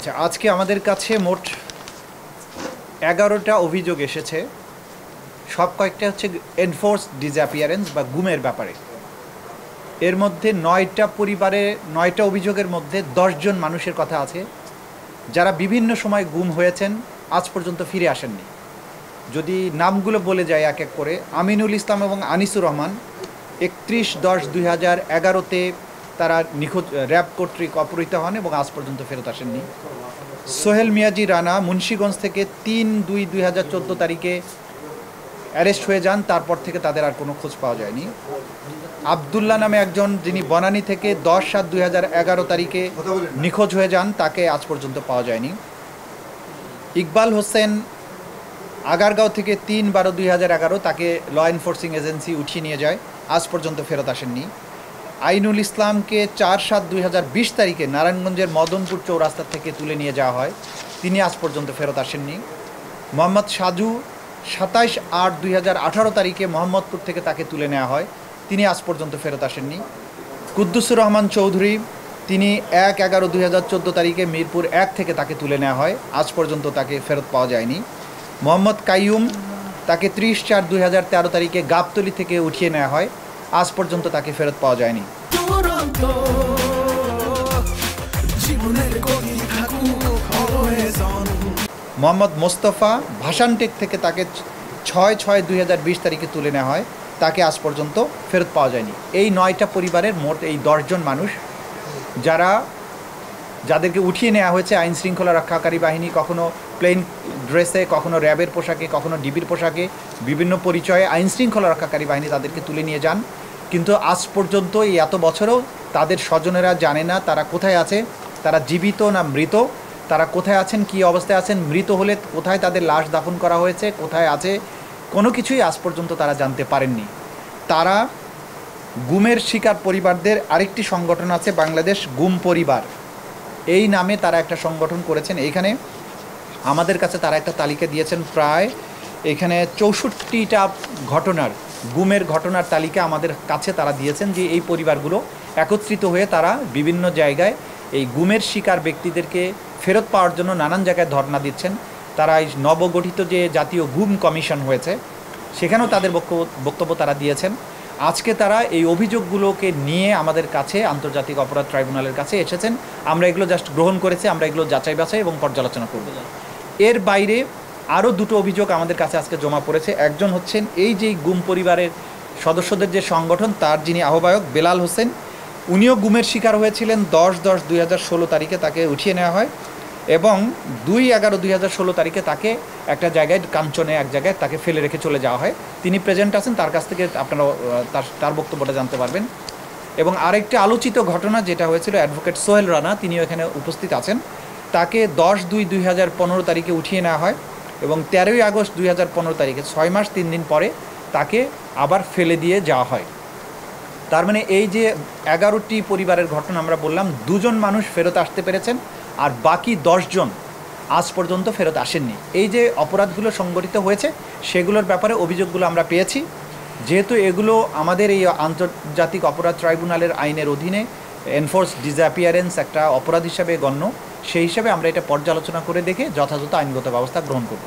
আচ্ছা, আজকে আমাদের কাছে মোট 11টা অভিযোগ এসেছে। সব কয়েকটা হচ্ছে এনফোর্সড ডিসঅ্যাপিয়ারেন্স বা গুমের ব্যাপারে। এর মধ্যে 9টা পরিবারে 9টা অভিযোগের মধ্যে 10 জন মানুষের কথা আছে যারা বিভিন্ন সময় গুম হয়েছেন, আজ পর্যন্ত ফিরে আসেননি। যদি নামগুলো বলে যায় এক এক করে, আমিনুল ইসলাম এবং আনিসুর রহমান 31/10/2011-তে তারা নিখোঁজ, র্যাব কর্তৃক অপহৃত হন এবং আজ পর্যন্ত ফেরত আসেননি। সোহেল মিয়াজি রানা মুন্সিগঞ্জ থেকে 3/2/2014 তারিখে অ্যারেস্ট হয়ে যান, তারপর থেকে তাদের আর কোনো খোঁজ পাওয়া যায়নি। আবদুল্লাহ নামে একজন, যিনি বনানী থেকে 10/7/2011 তারিখে নিখোঁজ হয়ে যান, তাকে আজ পর্যন্ত পাওয়া যায়নি। ইকবাল হোসেন আগারগাঁও থেকে 3/12/2011, তাকে ল এনফোর্সিং এজেন্সি উঠিয়ে নিয়ে যায়, আজ পর্যন্ত ফেরত আসেননি। আইনুল ইসলামকে 4/7/2020 তারিখে নারায়ণগঞ্জের মদনপুর চৌরাস্তা থেকে তুলে নিয়ে যাওয়া হয়, তিনি আজ পর্যন্ত ফেরত আসেননি। মোহাম্মদ সাজু 27/8/2018 তারিখে মোহাম্মদপুর থেকে তাকে তুলে নেওয়া হয়, তিনি আজ পর্যন্ত ফেরত আসেননি। কুদ্দুসুর রহমান চৌধুরী, তিনি 1/11/2014 তারিখে মিরপুর 1 থেকে তাকে তুলে নেওয়া হয়, আজ পর্যন্ত তাকে ফেরত পাওয়া যায়নি। মোহাম্মদ কাইয়ুম, তাকে 30/4/2013 তারিখে গাবতলী থেকে উঠিয়ে নেওয়া হয়, আজ পর্যন্ত তাকে ফেরত পাওয়া যায়নি। মোহাম্মদ মোস্তফা ভাসানটেক থেকে তাকে 6/6/2020 তারিখে তুলে নেওয়া হয়, তাকে আজ পর্যন্ত ফেরত পাওয়া যায়নি। এই 9টা পরিবারের মোট এই 10 জন মানুষ যাদেরকে উঠিয়ে নেওয়া হয়েছে আইন শৃঙ্খলা রক্ষাকারী বাহিনী, কখনো প্লেন ড্রেসে, কখনো র্যাবের পোশাকে, কখনো ডিবির পোশাকে, বিভিন্ন পরিচয়ে আইন শৃঙ্খলা রক্ষাকারী বাহিনী তাদেরকে তুলে নিয়ে যান। কিন্তু আজ পর্যন্ত এই এত বছরেও তাদের স্বজনেরা জানে না তারা কোথায় আছে, তারা জীবিত না মৃত, তারা কোথায় আছেন, কী অবস্থায় আছেন, মৃত হলে কোথায় তাদের লাশ দাফন করা হয়েছে, কোথায় আছে, কোনো কিছুই আজ পর্যন্ত তারা জানতে পারেননি। তারা গুমের শিকার পরিবারদের আরেকটি সংগঠন আছে, বাংলাদেশ গুম পরিবার, এই নামে তারা একটা সংগঠন করেছেন। এইখানে আমাদের কাছে তারা একটা তালিকা দিয়েছেন, প্রায় এখানে 64টা গুমের ঘটনার তালিকা আমাদের কাছে তারা দিয়েছেন, যে এই পরিবারগুলো একত্রিত হয়ে তারা বিভিন্ন জায়গায় এই গুমের শিকার ব্যক্তিদেরকে ফেরত পাওয়ার জন্য নানান জায়গায় ধর্ণা দিচ্ছেন। তারা এই নবগঠিত যে জাতীয় গুম কমিশন হয়েছে, সেখানেও তাদের বক্তব্য তারা দিয়েছেন। আজকে তারা এই অভিযোগগুলোকে নিয়ে আমাদের কাছে আন্তর্জাতিক অপরাধ ট্রাইব্যুনালের কাছে এসেছেন। আমরা এগুলো জাস্ট গ্রহণ করেছি, আমরা এগুলো যাচাই বাছাই এবং পর্যালোচনা করব। এর বাইরে আরও 2টো অভিযোগ আমাদের কাছে আজকে জমা পড়েছে। একজন হচ্ছেন এই যে গুম পরিবারের সদস্যদের যে সংগঠন, তার যিনি আহ্বায়ক বেলাল হোসেন, উনিও গুমের শিকার হয়েছিলেন 10/10/2016 তারিখে, তাকে উঠিয়ে নেওয়া হয় এবং 2/11/2016 তারিখে তাকে একটা জায়গায়, কাঞ্চনে এক জায়গায় তাকে ফেলে রেখে চলে যাওয়া হয়। তিনি প্রেজেন্ট আছেন, তার কাছ থেকে আপনারা তার বক্তব্যটা জানতে পারবেন। এবং আরেকটা আলোচিত ঘটনা যেটা হয়েছিল, অ্যাডভোকেট সোহেল রানা, তিনিও এখানে উপস্থিত আছেন, তাকে 10/2/2015 তারিখে উঠিয়ে নেওয়া হয় এবং 13ই আগস্ট 2015 তারিখে 6 মাস 3 দিন পরে তাকে আবার ফেলে দিয়ে যাওয়া হয়। তার মানে এই যে 11টি পরিবারের ঘটনা আমরা বললাম, 2 জন মানুষ ফেরত আসতে পেরেছেন আর বাকি 10 জন আজ পর্যন্ত ফেরত আসেননি। এই যে অপরাধগুলো সংগঠিত হয়েছে সেগুলোর ব্যাপারে অভিযোগগুলো আমরা পেয়েছি। যেহেতু এগুলো আমাদের এই আন্তর্জাতিক অপরাধ ট্রাইব্যুনালের আইনের অধীনে এনফোর্সড ডিসঅ্যাপিয়ারেন্স একটা অপরাধ হিসাবে গণ্য, সেই হিসাবে আমরা এটা পর্যালোচনা করে দেখে যথাযথ আইনগত ব্যবস্থা গ্রহণ করব।